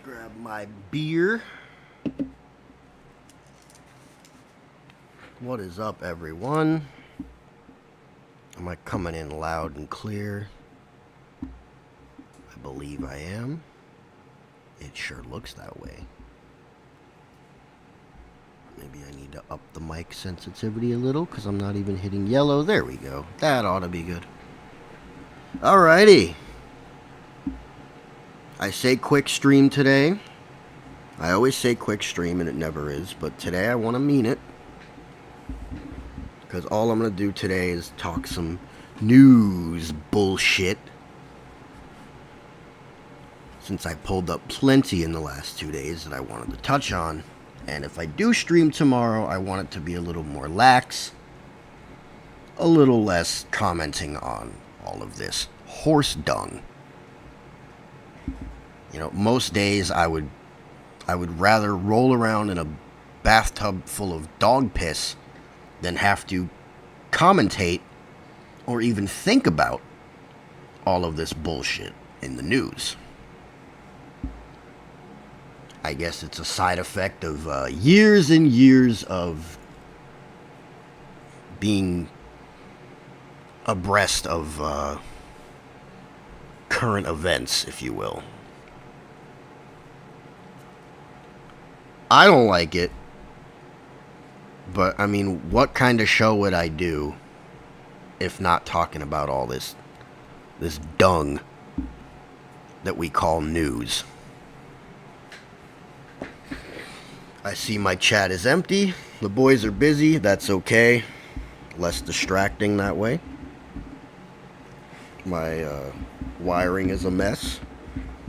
Grab my beer. What is up, everyone? Am I coming in loud and clear? I believe I am. It sure looks that way. Maybe I need to up the mic sensitivity a little because I'm not even hitting yellow. There we go. That ought to be good. Alrighty. I say quick stream today. I always say quick stream and it never is, but today I want to mean it. Because all I'm going to do today is talk some news bullshit. Since I pulled up plenty in the last 2 days that I wanted to touch on. And if I do stream tomorrow, I want it to be a little more lax. A little less commenting on all of this horse dung. You know, most days I would rather roll around in a bathtub full of dog piss than have to commentate or even think about all of this bullshit in the news. I guess it's a side effect of years and years of being abreast of current events, if you will. I don't like it, but I mean, what kind of show would I do if not talking about all this dung that we call news? I see my chat is empty. The boys are busy. That's okay. Less distracting that way. My wiring is a mess.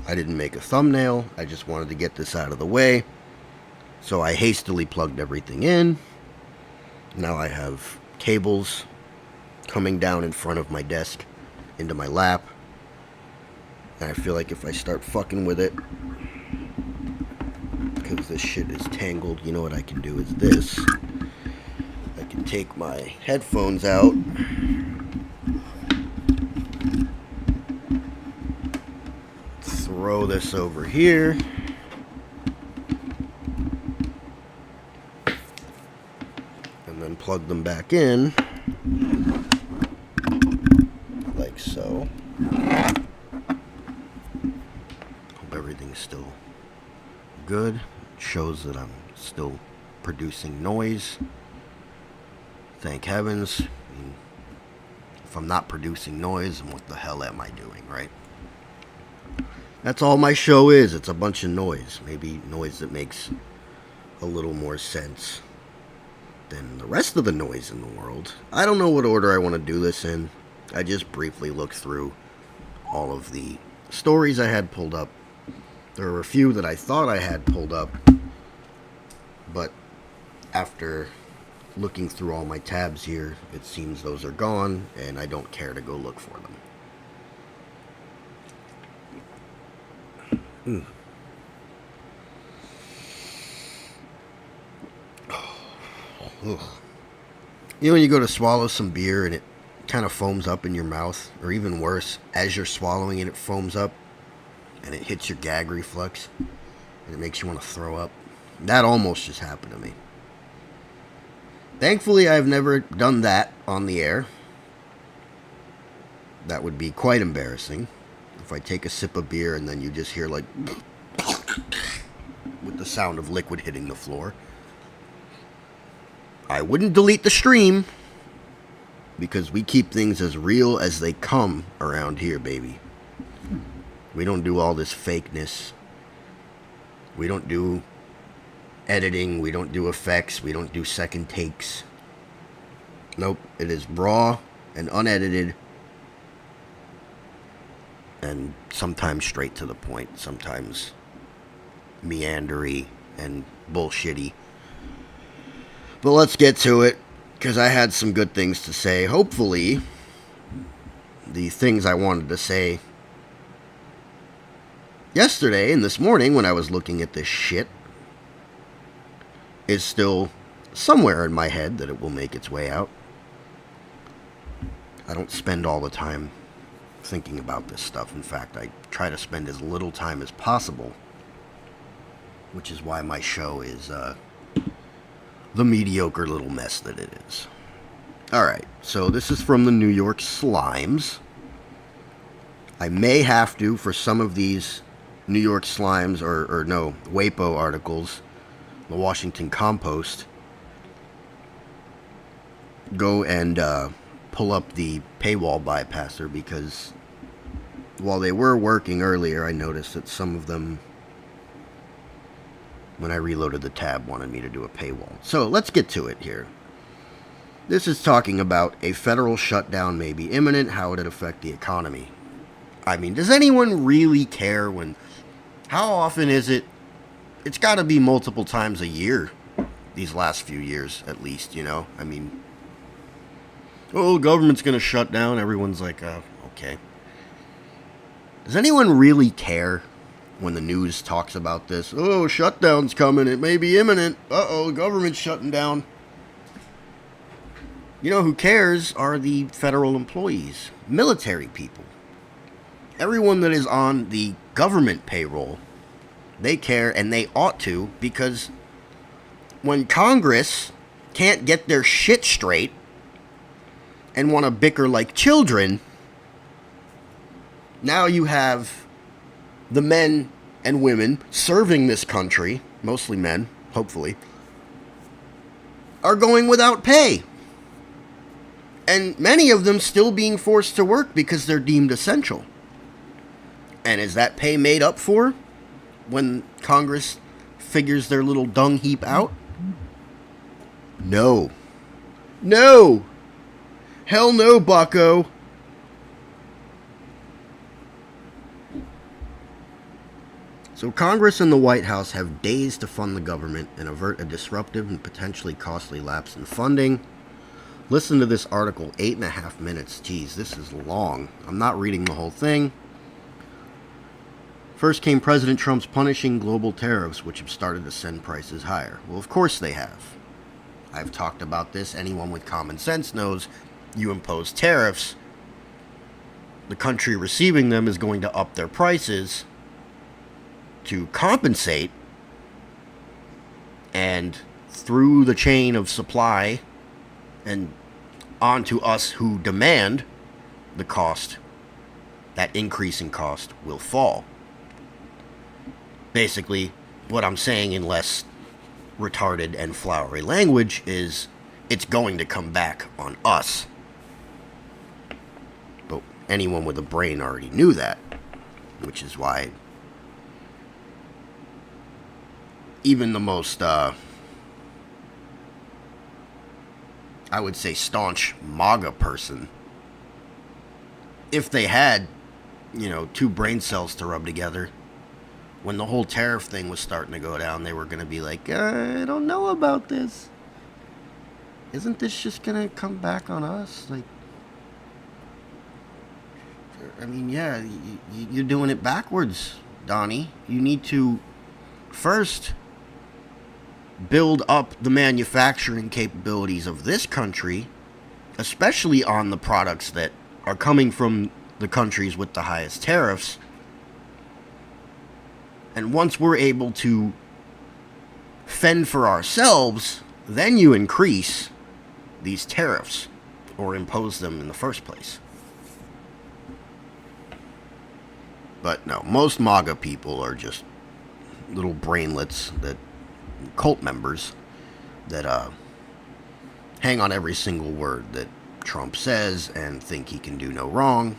I didn't make a thumbnail. I just wanted to get this out of the way. So I hastily plugged everything in. Now I have cables coming down in front of my desk into my lap. And I feel like if I start fucking with it, because this shit is tangled, you know what I can do is this. I can take my headphones out. Throw this over here. And then plug them back in. Like so. Hope everything's still good. Shows that I'm still producing noise. Thank heavens. I mean, if I'm not producing noise, then what the hell am I doing, right? That's all my show is. It's a bunch of noise. Maybe noise that makes a little more sense than the rest of the noise in the world. I don't know what order I want to do this in. I just briefly looked through all of the stories I had pulled up. There were a few that I thought I had pulled up, but after looking through all my tabs here, it seems those are gone, and I don't care to go look for them. You know when you go to swallow some beer and it kind of foams up in your mouth, or even worse, as you're swallowing it, it foams up and it hits your gag reflex and it makes you want to throw up? That almost just happened to me. Thankfully, I've never done that on the air. That would be quite embarrassing. If I take a sip of beer and then you just hear like with the sound of liquid hitting the floor. I wouldn't delete the stream because we keep things as real as they come around here, baby. We don't do all this fakeness. We don't do editing. We don't do effects. We don't do second takes. Nope. It is raw and unedited. And sometimes straight to the point. Sometimes meandery and bullshitty. But let's get to it, because I had some good things to say. Hopefully, the things I wanted to say yesterday and this morning when I was looking at this shit is still somewhere in my head that it will make its way out. I don't spend all the time thinking about this stuff. In fact, I try to spend as little time as possible which is why my show is the mediocre little mess that it is. Alright, so this is from the New York Slimes. I may have to, for some of these New York Slimes, or no, WAPO articles, the Washington Compost, go and pull up the paywall bypasser, because while they were working earlier, I noticed that some of them, when I reloaded the tab, wanted me to do a paywall. So let's get to it here. This is talking about a federal shutdown may be imminent, how would it affect the economy? I mean, does anyone really care when... How often is it? It's got to be multiple times a year, these last few years, at least, you know? I mean, oh, the government's going to shut down. Everyone's like, okay. Does anyone really care when the news talks about this? Oh, shutdown's coming. It may be imminent. Uh-oh, the government's shutting down. You know who cares are the federal employees, military people. Everyone that is on the government payroll, they care, and they ought to, because when Congress can't get their shit straight and want to bicker like children, now you have the men and women serving this country, mostly men, hopefully, are going without pay. And many of them still being forced to work because they're deemed essential. And is that pay made up for when Congress figures their little dung heap out? No. No! Hell no, bucko! So Congress and the White House have days to fund the government and avert a disruptive and potentially costly lapse in funding. Listen to this article, 8.5 minutes. Geez, this is long. I'm not reading the whole thing. First came President Trump's punishing global tariffs, which have started to send prices higher. Well, of course they have. I've talked about this. Anyone with common sense knows you impose tariffs, the country receiving them is going to up their prices to compensate, and through the chain of supply and onto us who demand the cost, that increase in cost will fall. Basically, what I'm saying in less retarded and flowery language is it's going to come back on us. But anyone with a brain already knew that, which is why even the most I would say staunch MAGA person, if they had, two brain cells to rub together, when the whole tariff thing was starting to go down, they were going to be like, I don't know about this. Isn't this just going to come back on us? Like, I mean, yeah, you're doing it backwards, Donnie. You need to first build up the manufacturing capabilities of this country, especially on the products that are coming from the countries with the highest tariffs. And once we're able to fend for ourselves, then you increase these tariffs or impose them in the first place. But no, most MAGA people are just little brainlets, that cult members that hang on every single word that Trump says and think he can do no wrong.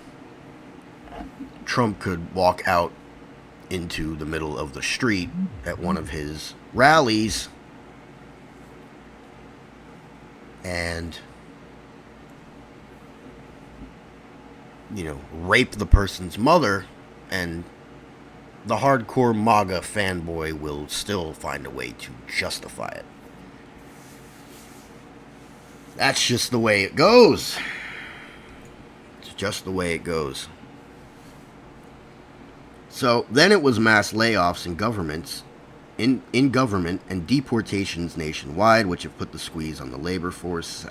Trump could walk out into the middle of the street at one of his rallies and, rape the person's mother, and the hardcore MAGA fanboy will still find a way to justify it. That's just the way it goes. It's just the way it goes. So then it was mass layoffs in government and deportations nationwide, which have put the squeeze on the labor force.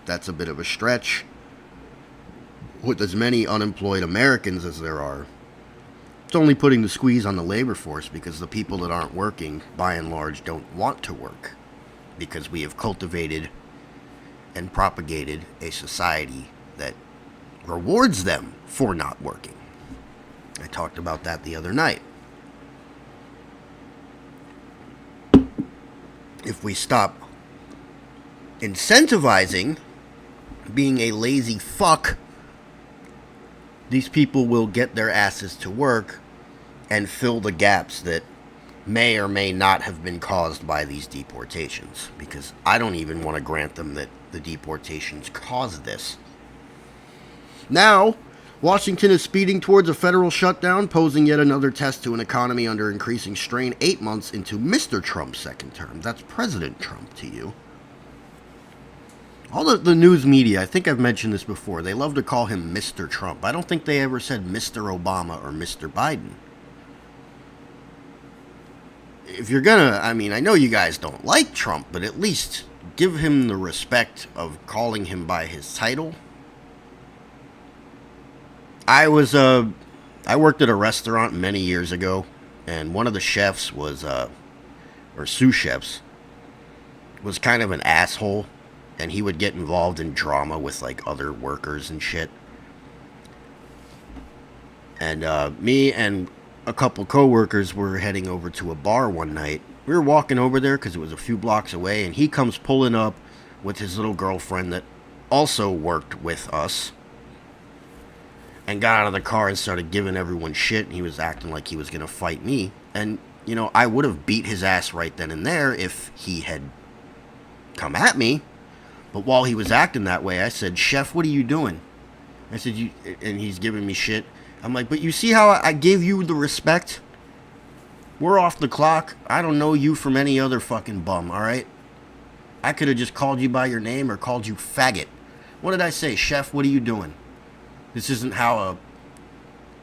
That's a bit of a stretch. With as many unemployed Americans as there are, it's just only putting the squeeze on the labor force because the people that aren't working, by and large, don't want to work. Because we have cultivated and propagated a society that rewards them for not working. I talked about that the other night. If we stop incentivizing being a lazy fuck, these people will get their asses to work and fill the gaps that may or may not have been caused by these deportations. Because I don't even want to grant them that the deportations caused this. Now, Washington is speeding towards a federal shutdown, posing yet another test to an economy under increasing strain 8 months into Mr. Trump's second term. That's President Trump to you. All the news media, I think I've mentioned this before, they love to call him Mr. Trump. I don't think they ever said Mr. Obama or Mr. Biden. If you're gonna, I mean, I know you guys don't like Trump, but at least give him the respect of calling him by his title. I worked at a restaurant many years ago, and one of the chefs was, or sous chefs, was kind of an asshole, and he would get involved in drama with, like, other workers and shit. And, me and a couple co-workers were heading over to a bar one night. We were walking over there because it was a few blocks away, and he comes pulling up with his little girlfriend that also worked with us, and got out of the car and started giving everyone shit, and he was acting like he was going to fight me. And, you know, I would have beat his ass right then and there if he had come at me. But while he was acting that way, I said, "Chef, what are you doing?" I said, and he's giving me shit. I'm like, "But you see how I gave you the respect? We're off the clock. I don't know you from any other fucking bum, alright? I could have just called you by your name or called you faggot. What did I say? Chef, what are you doing? This isn't how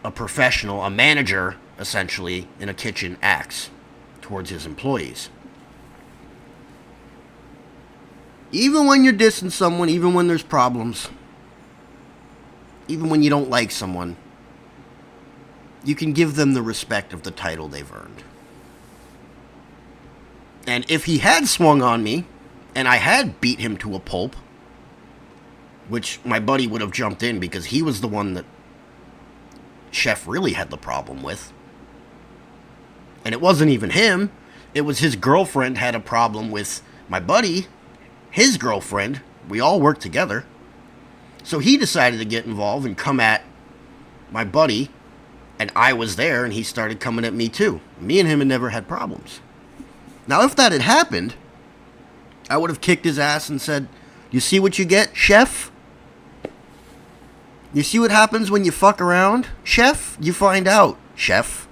a professional, a manager, essentially, in a kitchen acts towards his employees." Even when you're dissing someone, even when there's problems, even when you don't like someone, you can give them the respect of the title they've earned. And if he had swung on me, and I had beat him to a pulp, which my buddy would have jumped in because he was the one that Chef really had the problem with. And it wasn't even him. It was his girlfriend had a problem with my buddy, his girlfriend. We all worked together. So he decided to get involved and come at my buddy. And I was there, and he started coming at me too. Me and him had never had problems. Now, if that had happened, I would have kicked his ass and said, "You see what you get, Chef? You see what happens when you fuck around, Chef? You find out, Chef."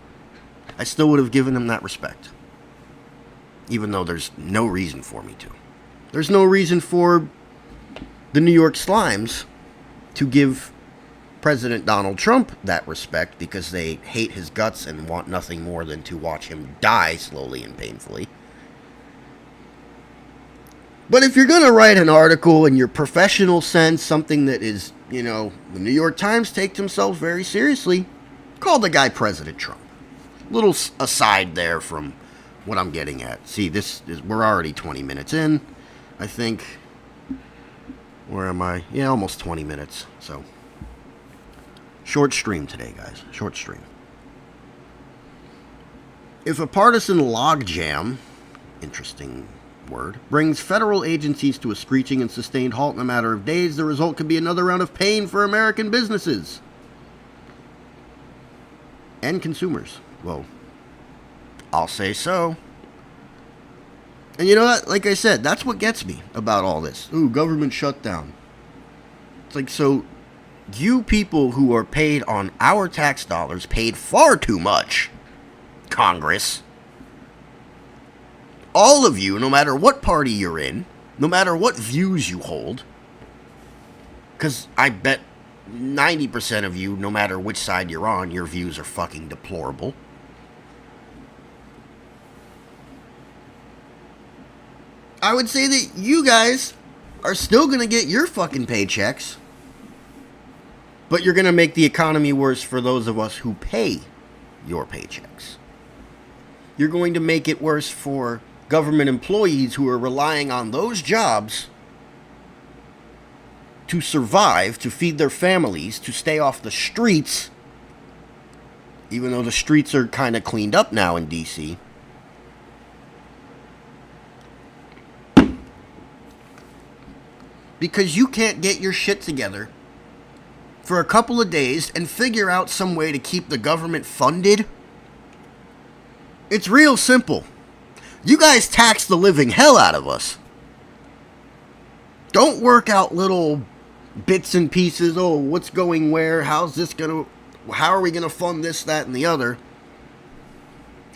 I still would have given him that respect. Even though there's no reason for me to. There's no reason for the New York Slimes to give President Donald Trump that respect because they hate his guts and want nothing more than to watch him die slowly and painfully. But if you're going to write an article in your professional sense, something that is, you know, the New York Times takes themselves very seriously, call the guy President Trump. Little aside there from what I'm getting at. See, we're already 20 minutes in, I think. Where am I? Yeah, almost 20 minutes. So, short stream today, guys. Short stream. If a partisan logjam, interesting word, brings federal agencies to a screeching and sustained halt in a matter of days, the result could be another round of pain for American businesses and consumers. Well, I'll say so. And you know what? Like I said, that's what gets me about all this. Ooh, government shutdown. It's like, so you people who are paid on our tax dollars, paid far too much, Congress, all of you, no matter what party you're in, no matter what views you hold, because I bet 90% of you, no matter which side you're on, your views are fucking deplorable. I would say that you guys are still going to get your fucking paychecks, but you're going to make the economy worse for those of us who pay your paychecks. You're going to make it worse for government employees who are relying on those jobs to survive, to feed their families, to stay off the streets, even though the streets are kind of cleaned up now in D.C. Because you can't get your shit together for a couple of days and figure out some way to keep the government funded. It's real simple. You guys tax the living hell out of us. Don't work out little bits and pieces. Oh, what's going where? How are we going to fund this, that, and the other?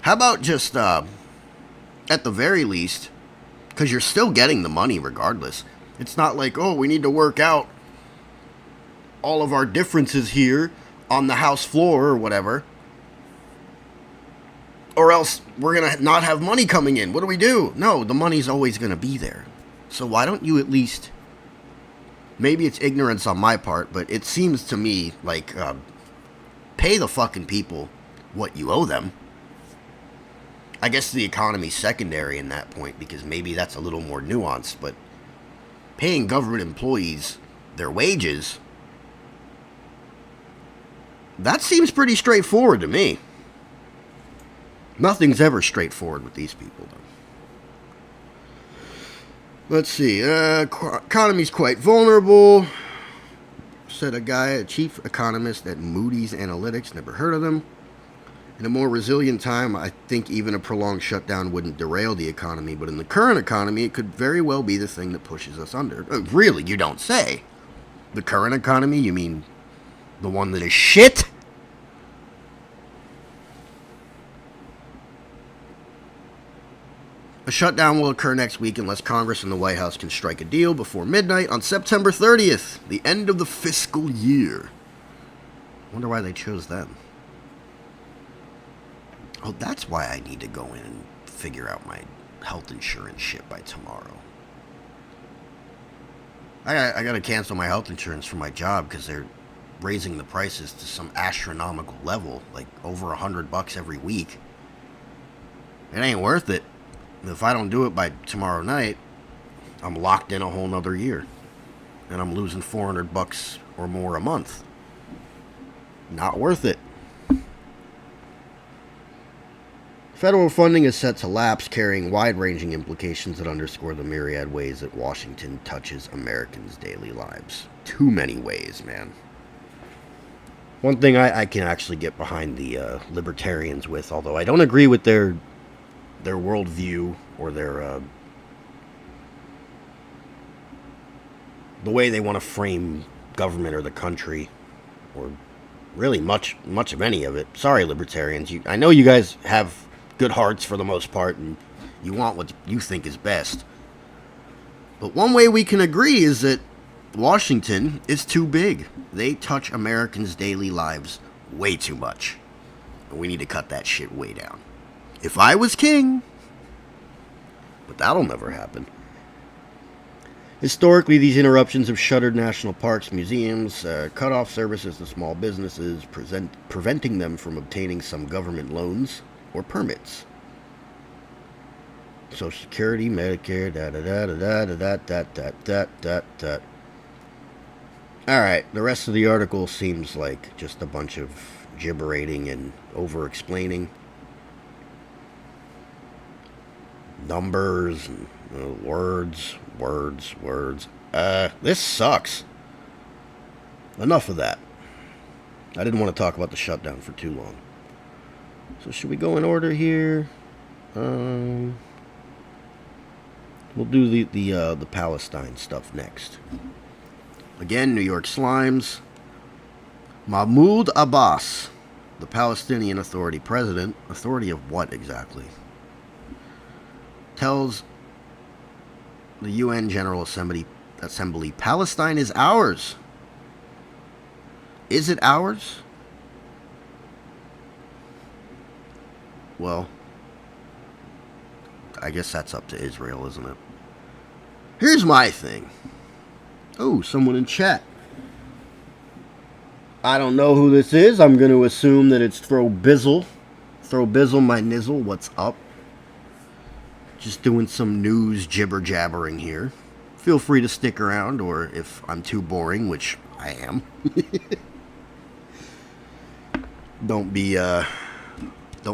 How about just, at the very least, because you're still getting the money regardless. It's not like, oh, we need to work out all of our differences here on the House floor or whatever. Or else we're going to not have money coming in. What do we do? No, the money's always going to be there. So why don't you at least, maybe it's ignorance on my part, but it seems to me like pay the fucking people what you owe them. I guess the economy's secondary in that point because maybe that's a little more nuanced, but paying government employees their wages, that seems pretty straightforward to me. Nothing's ever straightforward with these people, though. Let's see. Economy's quite vulnerable, said a guy, a chief economist at Moody's Analytics. Never heard of them. In a more resilient time, I think even a prolonged shutdown wouldn't derail the economy, but in the current economy, it could very well be the thing that pushes us under. Really, you don't say. The current economy? You mean the one that is shit? A shutdown will occur next week unless Congress and the White House can strike a deal before midnight on September 30th, the end of the fiscal year. Wonder why they chose them. Oh, that's why I need to go in and figure out my health insurance shit by tomorrow. I gotta cancel my health insurance for my job because they're raising the prices to some astronomical level, like over $100 every week. It ain't worth it. If I don't do it by tomorrow night, I'm locked in a whole nother year. And I'm losing $400 or more a month. Not worth it. Federal funding is set to lapse, carrying wide-ranging implications that underscore the myriad ways that Washington touches Americans' daily lives. Too many ways, man. One thing I can actually get behind the libertarians with, although I don't agree with their worldview or their the way they want to frame government or the country, or really much of any of it. Sorry, libertarians. I know you guys have good hearts for the most part, and you want what you think is best. But one way we can agree is that Washington is too big. They touch Americans' daily lives way too much. And we need to cut that shit way down. If I was king, but that'll never happen. Historically, these interruptions have shuttered national parks, museums, cut off services to small businesses, preventing them from obtaining some government loans or permits. Social Security, Medicare, da-da-da-da-da-da-da-da-da-da-da. Alright, the rest of the article seems like just a bunch of gibberating and over-explaining. Numbers and words. This sucks. Enough of that. I didn't want to talk about the shutdown for too long. So should we go in order here? We'll do the Palestine stuff next. Again, New York Slimes. Mahmoud Abbas, the Palestinian Authority president. Authority of what exactly? Tells the UN General Assembly, Palestine is ours. Is it ours? Well, I guess that's up to Israel, isn't it? Here's my thing. Oh, someone in chat. I don't know who this is. I'm going to assume that it's Throw Bizzle. Throw Bizzle my nizzle, what's up? Just doing some news jibber jabbering here. Feel free to stick around, or if I'm too boring, which I am, don't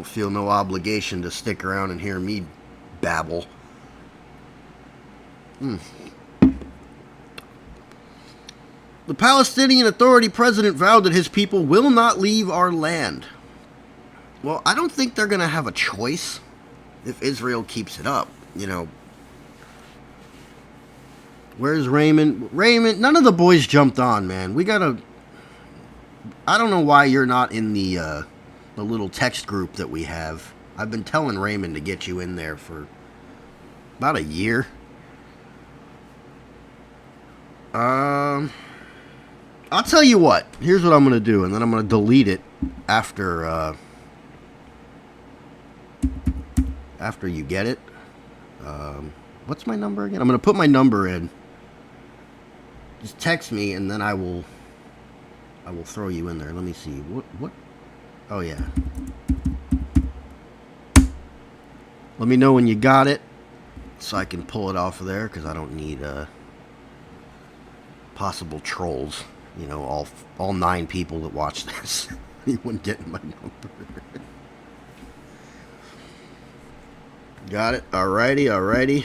feel no obligation to stick around and hear me babble. The Palestinian Authority president vowed that his people will not leave our land. Well, I don't think they're going to have a choice if Israel keeps it up, you know. Where's Raymond? Raymond, none of the boys jumped on, man. We gotta... I don't know why you're not in the little text group that we have. I've been telling Raymond to get you in there for about a year. I'll tell you what. Here's what I'm going to do, and then I'm going to delete it after you get it. What's my number again? I'm going to put my number in. Just text me, and then I will throw you in there. Let me see. What? Oh, yeah. Let me know when you got it, so I can pull it off of there, because I don't need possible trolls. You know, all 9 people that watch this. Anyone getting my number? Got it. Alrighty.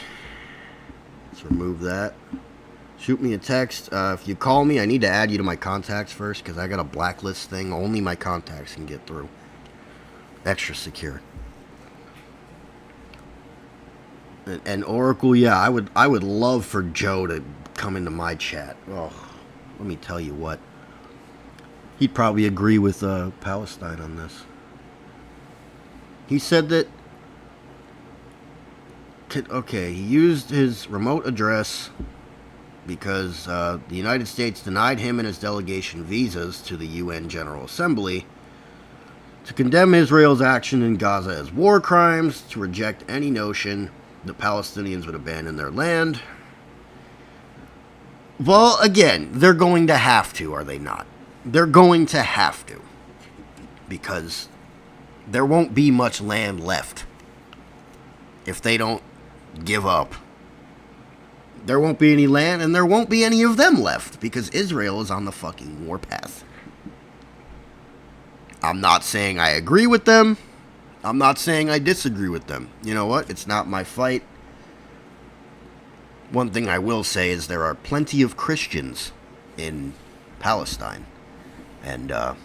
Let's remove that. Shoot me a text. If you call me, I need to add you to my contacts first, because I got a blacklist thing. Only my contacts can get through. Extra secure. And Oracle, yeah, I would love for Joe to come into my chat. Oh, let me tell you what. He'd probably agree with Palestine on this. He said that... Okay, he used his remote address because the United States denied him and his delegation visas to the UN General Assembly to condemn Israel's action in Gaza as war crimes, to reject any notion that Palestinians would abandon their land. Well, again, they're going to have to, are they not? They're going to have to. Because there won't be much land left if they don't give up. There won't be any land, and there won't be any of them left, because Israel is on the fucking warpath. I'm not saying I agree with them. I'm not saying I disagree with them. You know what? It's not my fight. One thing I will say is there are plenty of Christians in Palestine. And I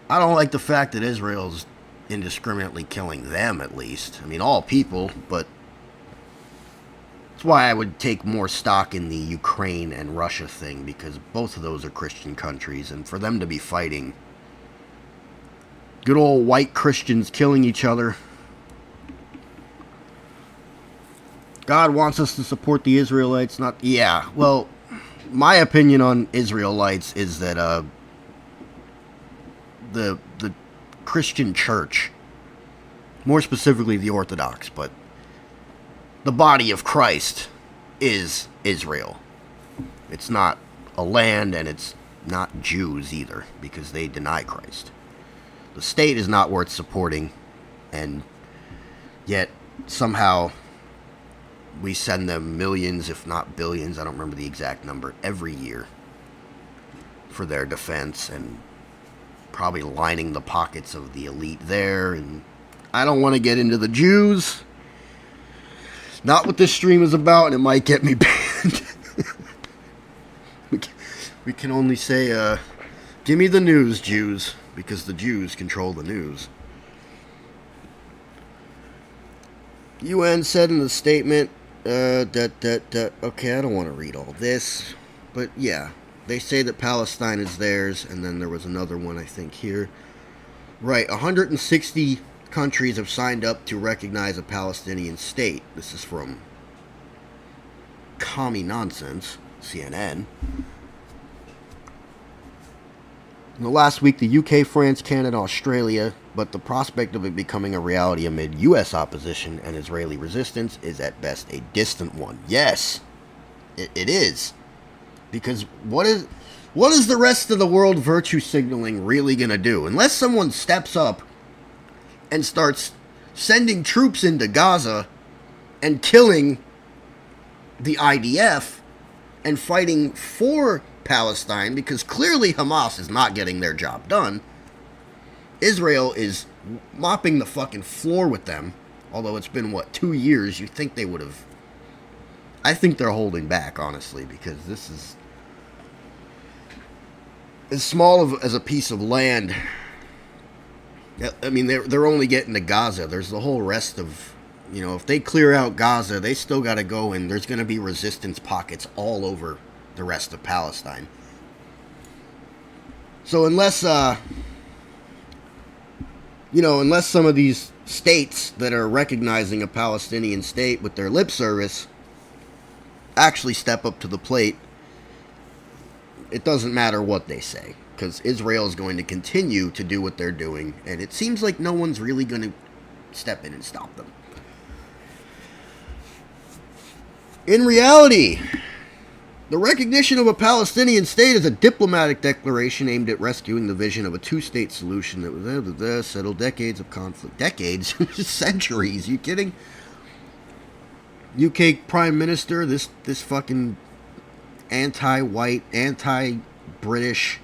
don't like the fact that Israel's indiscriminately killing them, at least. I mean, all people, but that's why I would take more stock in the Ukraine and Russia thing, because both of those are Christian countries, and for them to be fighting good old white Christians killing each other. God wants us to support the Israelites, not... Yeah, well, my opinion on Israelites is that the Christian church, more specifically the Orthodox, but the body of Christ is Israel. It's not a land, and it's not Jews either, because they deny Christ. The state is not worth supporting, and yet somehow we send them millions, if not billions, I don't remember the exact number, every year for their defense, and probably lining the pockets of the elite there. And I don't want to get into the Jews. Not what this stream is about, and it might get me banned. We can only say, give me the news, Jews, because the Jews control the news. UN said in the statement, okay, I don't want to read all this, but yeah, they say that Palestine is theirs, and then there was another one, I think, here. Right, 160 countries have signed up to recognize a Palestinian state. This is from Commie Nonsense, CNN. In the last week, the UK, France, Canada, Australia, but the prospect of it becoming a reality amid US opposition and Israeli resistance is at best a distant one. Yes, it is. Because what is the rest of the world virtue signaling really going to do? Unless someone steps up and starts sending troops into Gaza and killing the IDF and fighting for Palestine, because clearly Hamas is not getting their job done, Israel is mopping the fucking floor with them. Although it's been, 2 years? You'd think they would have. I think they're holding back, honestly, because this is as small as a piece of land. I mean, they're only getting to Gaza. There's the whole rest of, if they clear out Gaza, they still got to go, and there's going to be resistance pockets all over the rest of Palestine. So unless, unless some of these states that are recognizing a Palestinian state with their lip service actually step up to the plate, it doesn't matter what they say, because Israel is going to continue to do what they're doing, and it seems like no one's really going to step in and stop them. In reality, the recognition of a Palestinian state is a diplomatic declaration aimed at rescuing the vision of a two-state solution that would settle decades of conflict. Decades? Centuries. You kidding? UK Prime Minister, this fucking anti-white, anti-British,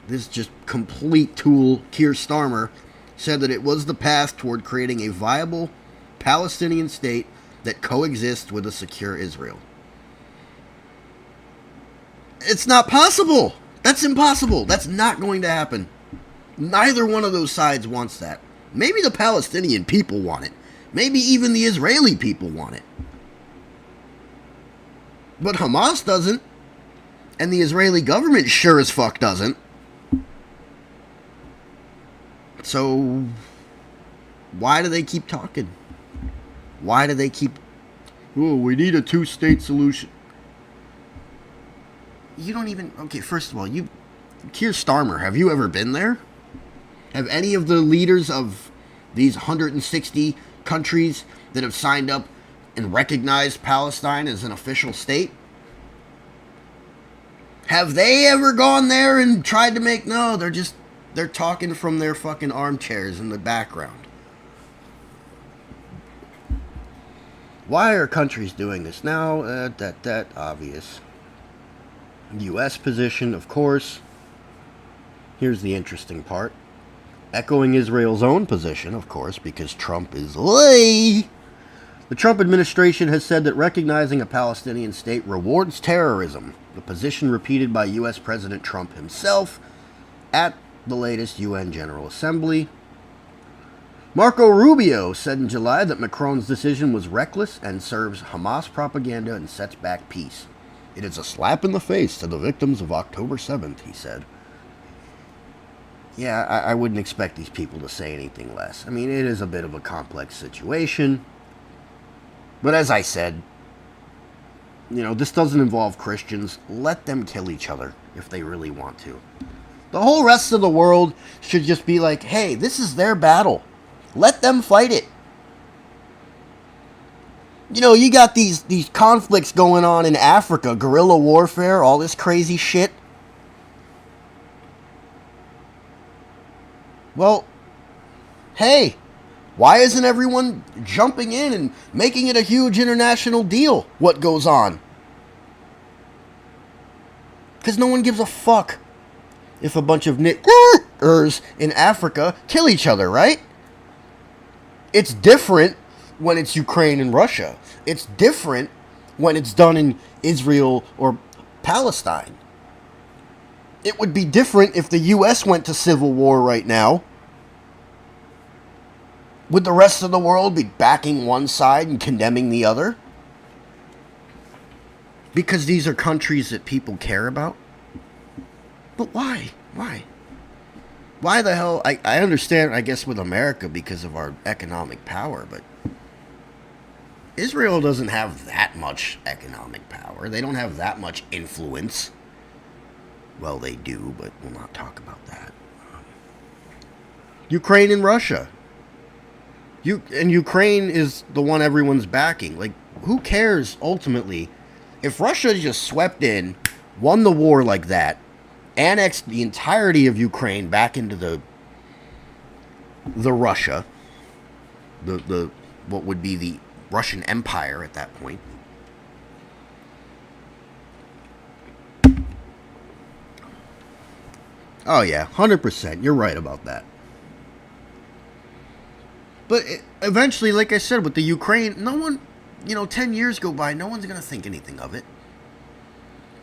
this just complete tool, Keir Starmer, said that it was the path toward creating a viable Palestinian state that coexists with a secure Israel. It's not possible. That's impossible. That's not going to happen. Neither one of those sides wants that. Maybe the Palestinian people want it. Maybe even the Israeli people want it. But Hamas doesn't. And the Israeli government sure as fuck doesn't. So, why do they keep talking? Why do they keep... Oh, we need a two-state solution. You don't even... Okay, first of all, Keir Starmer, have you ever been there? Have any of the leaders of these 160 countries that have signed up and recognized Palestine as an official state? Have they ever gone there and tried to make... No, they're talking from their fucking armchairs in the background. Why are countries doing this now? That obvious. U.S. position, of course. Here's the interesting part. Echoing Israel's own position, of course, because Trump is lay. The Trump administration has said that recognizing a Palestinian state rewards terrorism, the position repeated by U.S. President Trump himself at the latest UN General Assembly. Marco Rubio said in July that Macron's decision was reckless and serves Hamas propaganda and sets back peace. It is a slap in the face to the victims of October 7th, he said. Yeah, I wouldn't expect these people to say anything less. I mean, it is a bit of a complex situation. But as I said, this doesn't involve Christians. Let them kill each other if they really want to. The whole rest of the world should just be like, hey, this is their battle. Let them fight it. You got these conflicts going on in Africa, guerrilla warfare, all this crazy shit. Well, hey, why isn't everyone jumping in and making it a huge international deal, what goes on? Because no one gives a fuck if a bunch of niggers in Africa kill each other, right? It's different when it's Ukraine and Russia. It's different when it's done in Israel or Palestine. It would be different if the U.S. went to civil war right now. Would the rest of the world be backing one side and condemning the other? Because these are countries that people care about? But why? Why? Why the hell? I understand, I guess, with America because of our economic power, but Israel doesn't have that much economic power. They don't have that much influence. Well, they do, but we'll not talk about that. Ukraine and Russia. And Ukraine is the one everyone's backing. Like, who cares, ultimately, if Russia just swept in, won the war like that, annexed the entirety of Ukraine back into the Russia, the what would be the Russian Empire at that point. Oh yeah, 100%. You're right about that. But eventually, like I said, with the Ukraine, no one, 10 years go by, no one's going to think anything of it.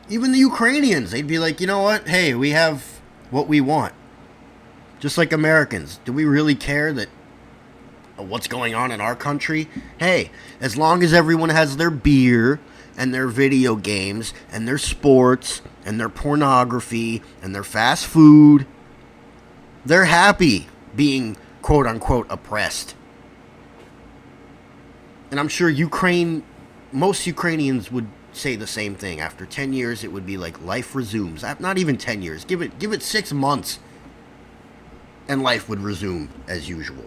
Even the Ukrainians, they'd be like, you know what? Hey, we have what we want. Just like Americans. Do we really care that what's going on in our country? Hey, as long as everyone has their beer and their video games and their sports and their pornography and their fast food, they're happy being quote-unquote oppressed. And I'm sure most Ukrainians would say the same thing. After 10 years, it would be like life resumes. Not even 10 years. Give it 6 months, and life would resume as usual.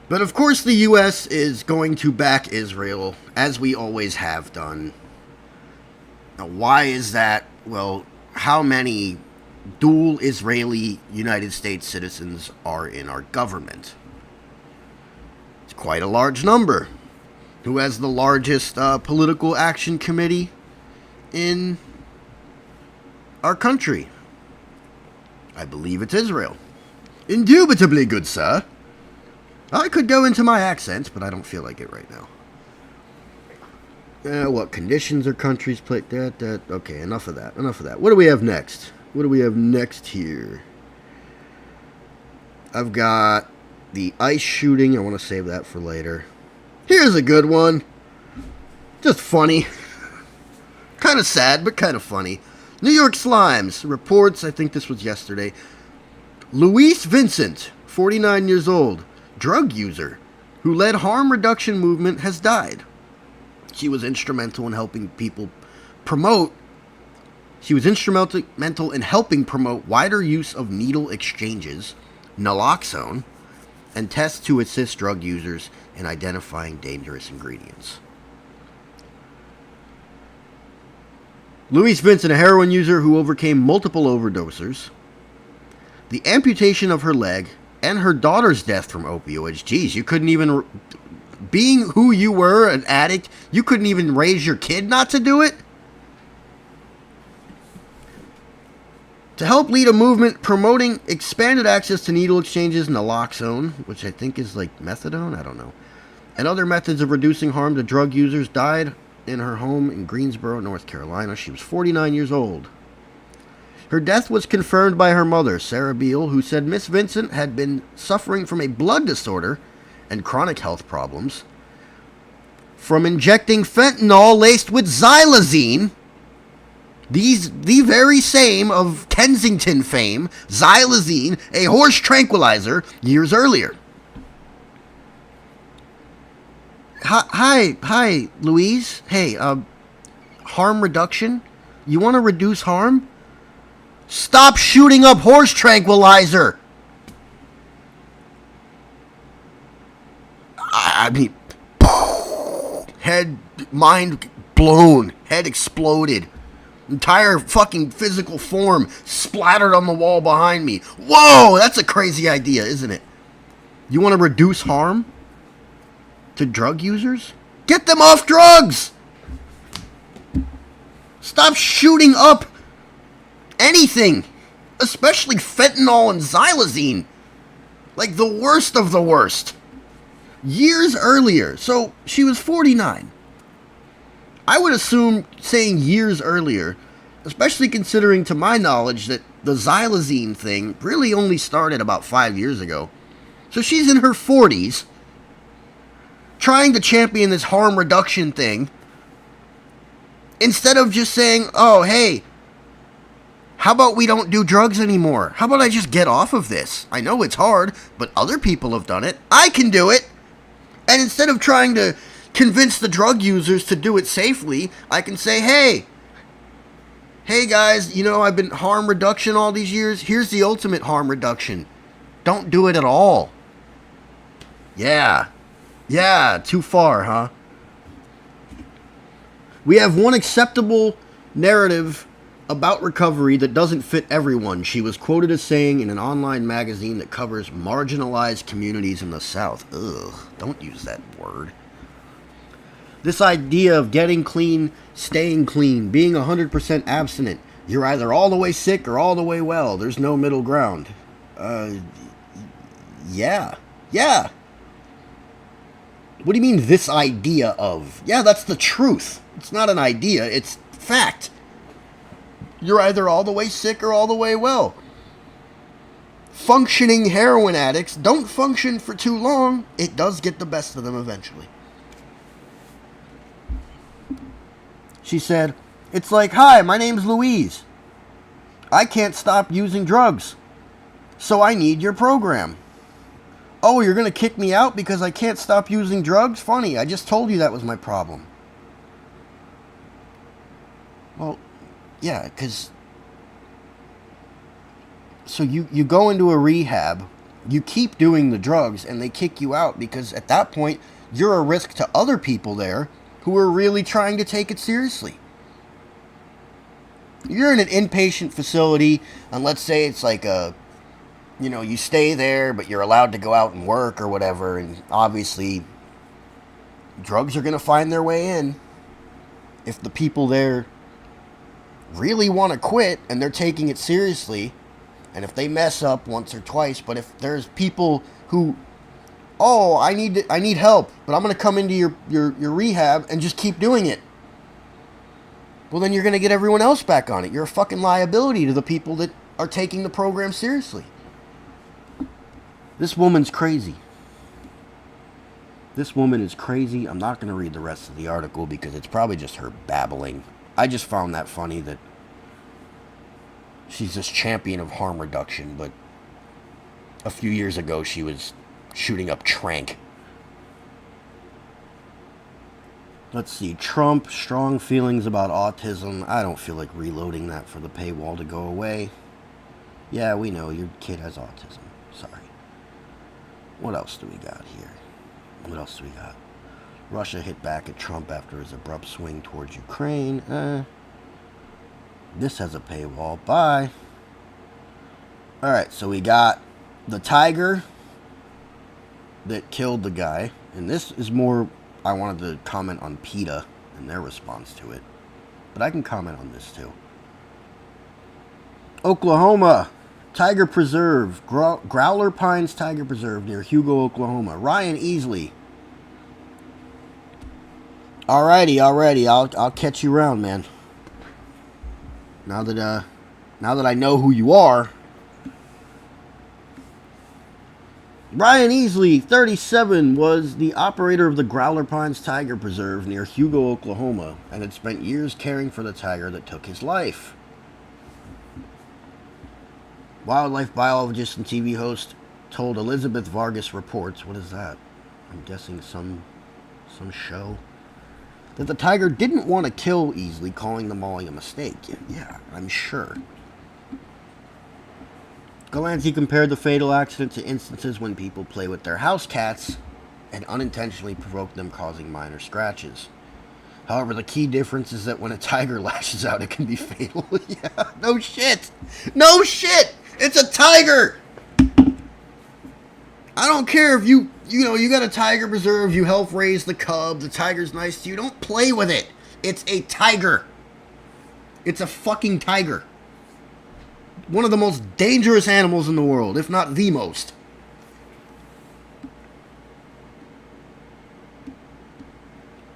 But of course, the U.S. is going to back Israel, as we always have done. Now, why is that? Well, how many dual Israeli United States citizens are in our government? It's quite a large number. Who has the largest political action committee in our country? I believe it's Israel. Indubitably, good sir. I could go into my accents, but I don't feel like it right now. What conditions are countries play? Okay, enough of that. What do we have next? Here? I've got the ice shooting. I want to save that for later. Here's a good one. Just funny. Kind of sad, but kind of funny. New York Slimes reports, I think this was yesterday, Louise Vincent, 49 years old, drug user, who led harm reduction movement, has died. She was instrumental in helping promote wider use of needle exchanges, naloxone, and tests to assist drug users in identifying dangerous ingredients. Louise Vincent, a heroin user who overcame multiple overdoses, the amputation of her leg, and her daughter's death from opioids. Geez, you couldn't even... Being who you were, an addict, you couldn't even raise your kid not to do it? To help lead a movement promoting expanded access to needle exchanges, naloxone, which I think is like methadone, I don't know, and other methods of reducing harm to drug users, died in her home in Greensboro, North Carolina. She was 49 years old. Her death was confirmed by her mother, Sarah Beal, who said Miss Vincent had been suffering from a blood disorder and chronic health problems from injecting fentanyl laced with xylazine, the very same of Kensington fame, xylazine, a horse tranquilizer, years earlier. Hi, Louise. Hey, harm reduction? You want to reduce harm? Stop shooting up horse tranquilizer! I mean, mind blown, head exploded. Entire fucking physical form splattered on the wall behind me. Whoa, that's a crazy idea, isn't it? You want to reduce harm to drug users? Get them off drugs! Stop shooting up anything, especially fentanyl and xylazine. Like the worst of the worst. Years earlier, so she was 49. I would assume saying years earlier, especially considering to my knowledge that the xylazine thing really only started about 5 years ago. So she's in her 40s, trying to champion this harm reduction thing, instead of just saying, oh, hey, how about we don't do drugs anymore? How about I just get off of this? I know it's hard, but other people have done it. I can do it. And instead of trying to convince the drug users to do it safely, I can say, hey guys, I've been harm reduction all these years. Here's the ultimate harm reduction. Don't do it at all. Yeah, too far, huh? We have one acceptable narrative about recovery that doesn't fit everyone, she was quoted as saying in an online magazine that covers marginalized communities in the South. Ugh, don't use that word. This idea of getting clean, staying clean, being 100% abstinent. You're either all the way sick or all the way well. There's no middle ground. Yeah. What do you mean, this idea of? Yeah, that's the truth. It's not an idea, it's fact. You're either all the way sick or all the way well. Functioning heroin addicts don't function for too long. It does get the best of them eventually. She said, it's like, hi, my name's Louise. I can't stop using drugs, so I need your program. Oh, you're going to kick me out because I can't stop using drugs? Funny, I just told you that was my problem. Well, yeah, because... So you go into a rehab, you keep doing the drugs, and they kick you out because at that point, you're a risk to other people there who are really trying to take it seriously. You're in an inpatient facility, and let's say it's like a... you stay there, but you're allowed to go out and work or whatever, and obviously, drugs are going to find their way in if the people there really want to quit and they're taking it seriously, and if they mess up once or twice. But if there's people who, oh, I need help, but I'm going to come into your rehab and just keep doing it, well, then you're going to get everyone else back on it. You're a fucking liability to the people that are taking the program seriously. This woman's crazy. This woman is crazy. I'm not going to read the rest of the article because it's probably just her babbling. I just found that funny that she's this champion of harm reduction, but a few years ago she was shooting up Trank. Let's see. Trump, strong feelings about autism. I don't feel like reloading that for the paywall to go away. Yeah, we know your kid has autism. Sorry. What else do we got here? What else do we got? Russia hit back at Trump after his abrupt swing towards Ukraine. This has a paywall. Bye. Alright, so we got the tiger that killed the guy. And this is more... I wanted to comment on PETA and their response to it. But I can comment on this too. Oklahoma. Tiger Preserve. Growler Pines Tiger Preserve near Hugo, Oklahoma. Ryan Easley. Alrighty. I'll catch you around, man. Now that I know who you are. Ryan Easley, 37, was the operator of the Growler Pines Tiger Preserve near Hugo, Oklahoma, and had spent years caring for the tiger that took his life. Wildlife biologist and TV host told Elizabeth Vargas Reports, what is that? I'm guessing some show, that the tiger didn't want to kill Easley, calling the mauling a mistake. Yeah, I'm sure. Galanti compared the fatal accident to instances when people play with their house cats and unintentionally provoke them, causing minor scratches. However, the key difference is that when a tiger lashes out, it can be fatal. Yeah, no shit! It's a tiger! I don't care if you got a tiger preserve, you help raise the cub, the tiger's nice to you, don't play with it. It's a tiger. It's a fucking tiger. One of the most dangerous animals in the world, if not the most.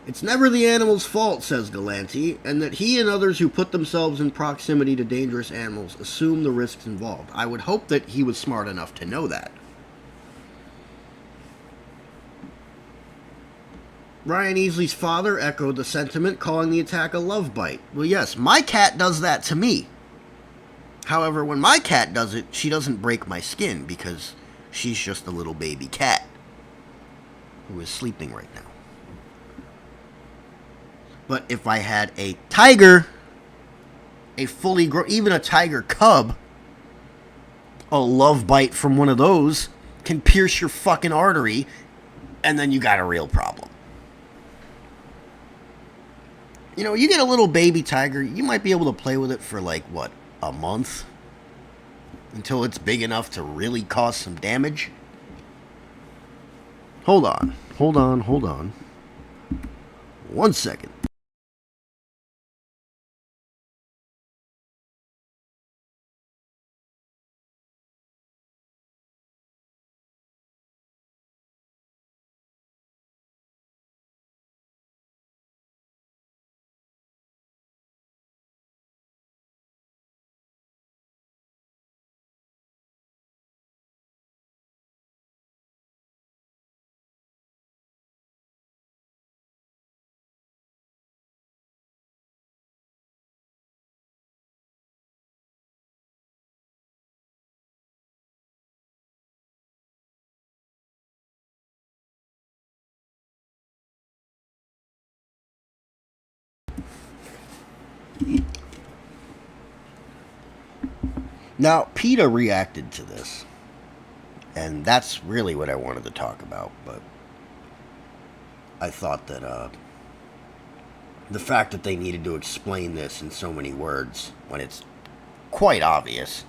It's never the animal's fault, says Galanti, and that he and others who put themselves in proximity to dangerous animals assume the risks involved. I would hope that he was smart enough to know that. Ryan Easley's father echoed the sentiment, calling the attack a love bite. Well, yes, my cat does that to me. However, when my cat does it, she doesn't break my skin because she's just a little baby cat who is sleeping right now. But if I had a tiger, a fully grown, even a tiger cub, a love bite from one of those can pierce your fucking artery, and then you got a real problem. You know, you get a little baby tiger, you might be able to play with it for like, what, a month? Until it's big enough to really cause some damage? Hold on. 1 second. Now, PETA reacted to this. And that's really what I wanted to talk about. But I thought that the fact that they needed to explain this in so many words when it's quite obvious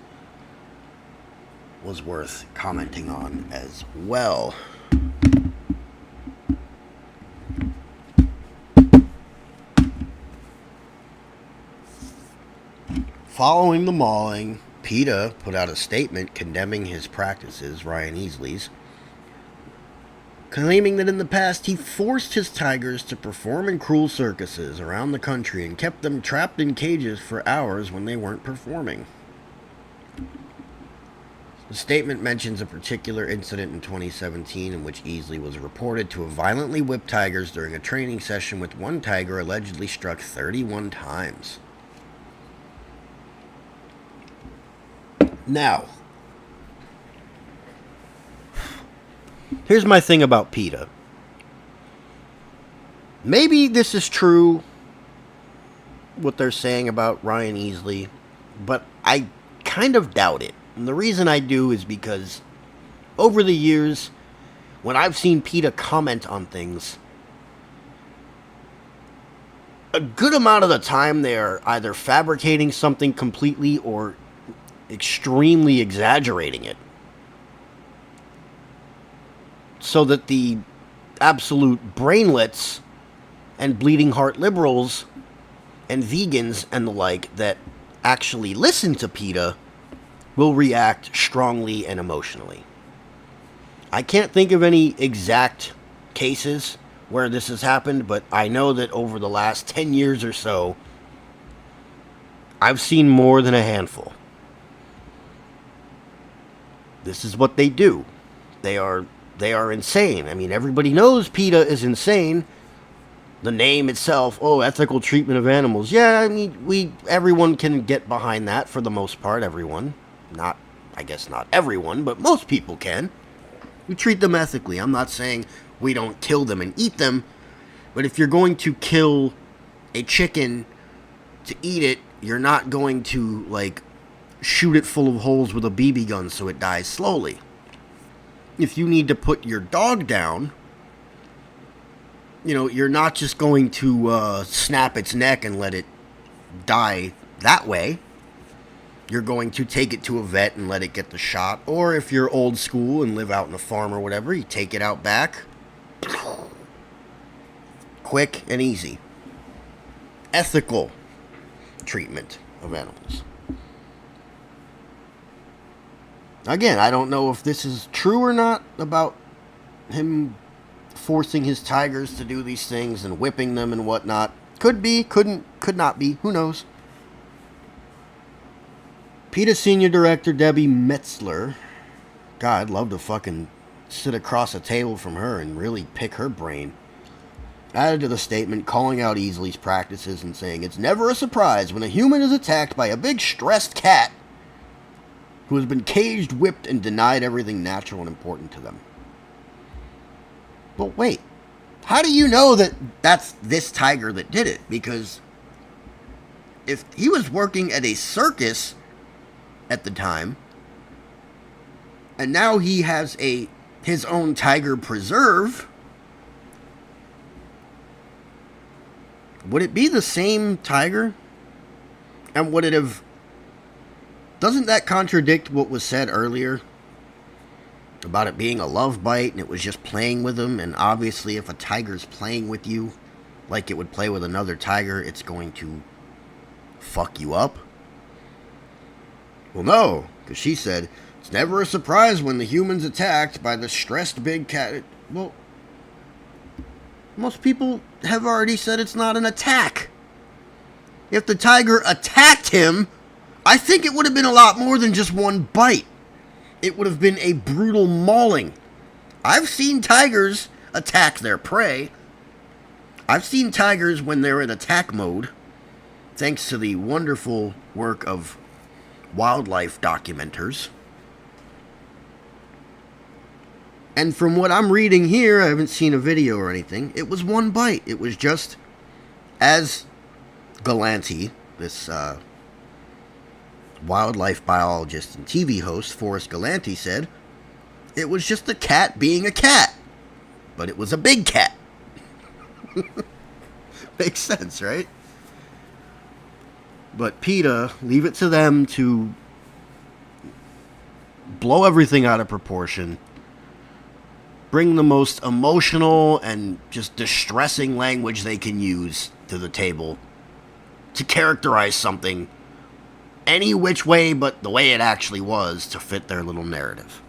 was worth commenting on as well. Following the mauling, PETA put out a statement condemning his practices, Ryan Easley's, claiming that in the past he forced his tigers to perform in cruel circuses around the country and kept them trapped in cages for hours when they weren't performing. The statement mentions a particular incident in 2017 in which Easley was reported to have violently whipped tigers during a training session, with one tiger allegedly struck 31 times. Now, here's my thing about PETA. Maybe this is true, what they're saying about Ryan Easley, but I kind of doubt it. And the reason I do is because over the years, when I've seen PETA comment on things, a good amount of the time they are either fabricating something completely or extremely exaggerating it, so that the absolute brainlets and bleeding heart liberals and vegans and the like that actually listen to PETA will react strongly and emotionally. I can't think of any exact cases where this has happened, but I know that over the last 10 years or so, I've seen more than a handful. This is what they do. They are insane. I mean, everybody knows PETA is insane. The name itself, ethical treatment of animals. Yeah, I mean, everyone can get behind that for the most part. Everyone, I guess not everyone, but most people can. We treat them ethically. I'm not saying we don't kill them and eat them, but if you're going to kill a chicken to eat it, you're not going to like shoot it full of holes with a BB gun so it dies slowly. If you need to put your dog down, you're not just going to snap its neck and let it die that way. You're going to take it to a vet and let it get the shot. Or if you're old school and live out in a farm or whatever, you take it out back. Quick and easy. Ethical treatment of animals. Again, I don't know if this is true or not about him forcing his tigers to do these things and whipping them and whatnot. Could be, could not be, who knows. PETA Senior Director Debbie Metzler. God, I'd love to fucking sit across a table from her and really pick her brain. Added to the statement, calling out Easley's practices and saying, "It's never a surprise when a human is attacked by a big stressed cat who has been caged, whipped, and denied everything natural and important to them." But wait, how do you know that that's this tiger that did it? Because if he was working at a circus at the time, and now he has his own tiger preserve, would it be the same tiger? And would it have... Doesn't that contradict what was said earlier? About it being a love bite and it was just playing with him. And obviously if a tiger's playing with you, like it would play with another tiger, it's going to fuck you up. Well, no, because she said, it's never a surprise when the human's attacked by the stressed big cat. Well, most people have already said it's not an attack. If the tiger attacked him, I think it would have been a lot more than just one bite. It would have been a brutal mauling. I've seen tigers attack their prey. I've seen tigers when they're in attack mode, thanks to the wonderful work of wildlife documenters. And from what I'm reading here, I haven't seen a video or anything, it was one bite. It was just, as Galanti, this wildlife biologist and TV host, Forrest Galanti, said, it was just a cat being a cat. But it was a big cat. Makes sense, right? But PETA, leave it to them to blow everything out of proportion, bring the most emotional and just distressing language they can use to the table to characterize something any which way but the way it actually was to fit their little narrative.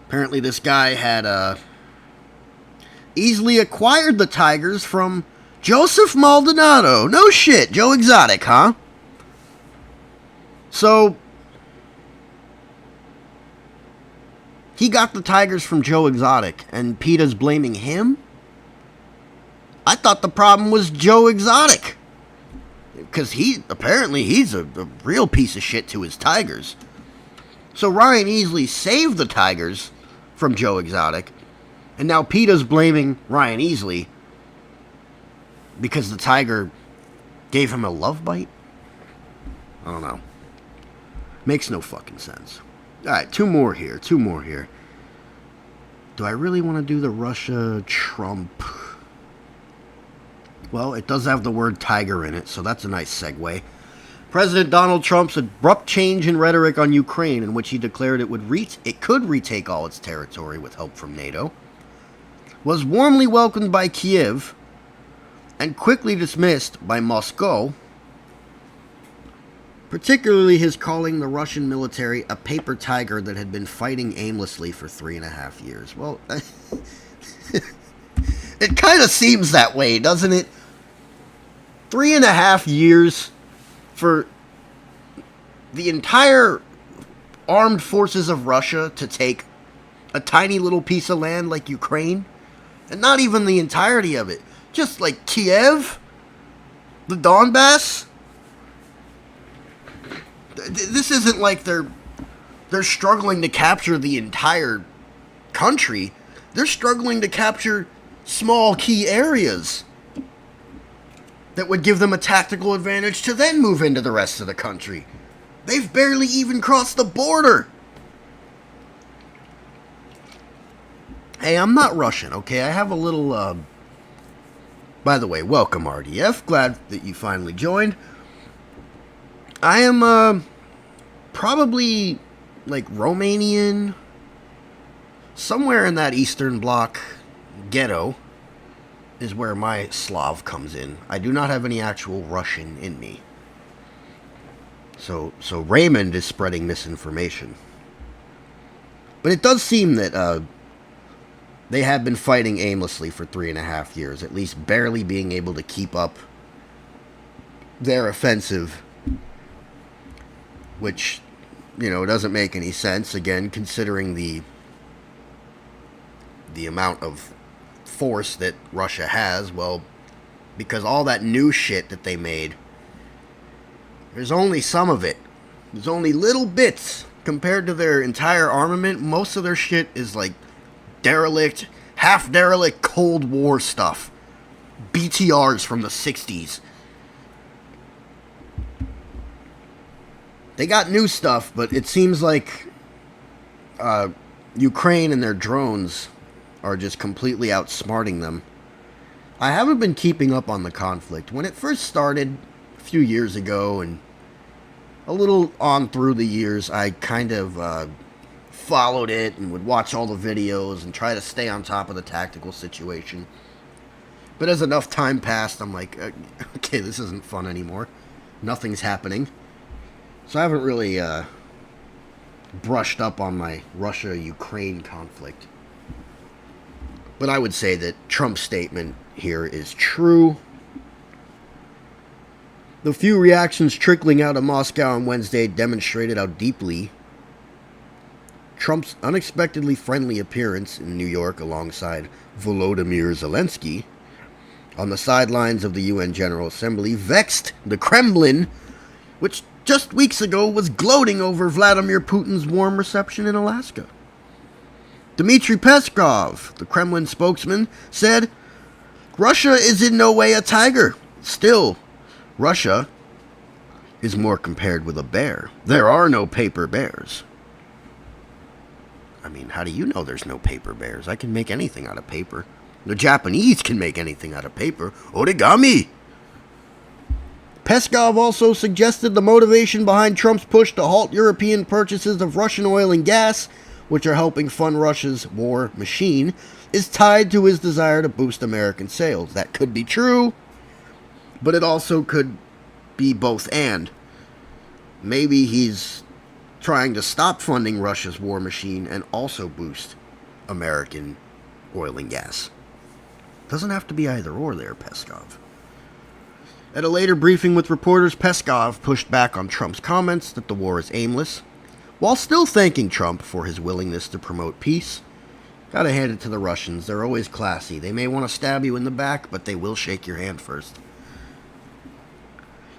Apparently this guy had easily acquired the tigers from Joseph Maldonado. No shit, Joe Exotic, huh? So he got the tigers from Joe Exotic, and PETA's blaming him? I thought the problem was Joe Exotic. Because he's a real piece of shit to his tigers. So Ryan Easley saved the tigers from Joe Exotic, and now PETA's blaming Ryan Easley because the tiger gave him a love bite? I don't know. Makes no fucking sense. Alright, two more here. Do I really want to do the Russia-Trump? Well, it does have the word tiger in it, so that's a nice segue. President Donald Trump's abrupt change in rhetoric on Ukraine, in which he declared it could retake all its territory with help from NATO, was warmly welcomed by Kiev and quickly dismissed by Moscow, particularly his calling the Russian military a paper tiger that had been fighting aimlessly for 3.5 years. Well, it kind of seems that way, doesn't it? 3.5 years for the entire armed forces of Russia to take a tiny little piece of land like Ukraine, and not even the entirety of it, just like Kiev, the Donbass. This isn't like they're struggling to capture the entire country. They're struggling to capture small key areas that would give them a tactical advantage to then move into the rest of the country. They've barely even crossed the border. Hey, I'm not Russian, okay? I have a little, By the way, welcome, RDF. Glad that you finally joined. I am, probably, like, Romanian. Somewhere in that Eastern Bloc ghetto is where my Slav comes in. I do not have any actual Russian in me. So Raymond is spreading misinformation. But it does seem that they have been fighting aimlessly for 3.5 years, at least barely being able to keep up their offensive, which, you know, doesn't make any sense, again, considering the amount of force that Russia has. Well, because all that new shit that they made, there's only some of it. There's only little bits compared to their entire armament. Most of their shit is like derelict, half derelict Cold War stuff. BTRs from the 60s. They got new stuff, but it seems like Ukraine and their drones are just completely outsmarting them. I haven't been keeping up on the conflict. When it first started a few years ago and a little on through the years, I kind of followed it and would watch all the videos and try to stay on top of the tactical situation. But as enough time passed, I'm like, okay, this isn't fun anymore. Nothing's happening. So I haven't really brushed up on my Russia-Ukraine conflict. But I would say that Trump's statement here is true. The few reactions trickling out of Moscow on Wednesday demonstrated how deeply Trump's unexpectedly friendly appearance in New York alongside Volodymyr Zelensky on the sidelines of the UN General Assembly vexed the Kremlin, which just weeks ago was gloating over Vladimir Putin's warm reception in Alaska. Dmitry Peskov, the Kremlin spokesman, said, "Russia is in no way a tiger. Still, Russia is more compared with a bear. There are no paper bears." I mean, how do you know there's no paper bears? I can make anything out of paper. The Japanese can make anything out of paper. Origami! Peskov also suggested the motivation behind Trump's push to halt European purchases of Russian oil and gas, which are helping fund Russia's war machine, is tied to his desire to boost American sales. That could be true, but it also could be both and. Maybe he's trying to stop funding Russia's war machine and also boost American oil and gas. Doesn't have to be either or there, Peskov. At a later briefing with reporters, Peskov pushed back on Trump's comments that the war is aimless, while still thanking Trump for his willingness to promote peace. Gotta hand it to the Russians, they're always classy. They may want to stab you in the back, but they will shake your hand first.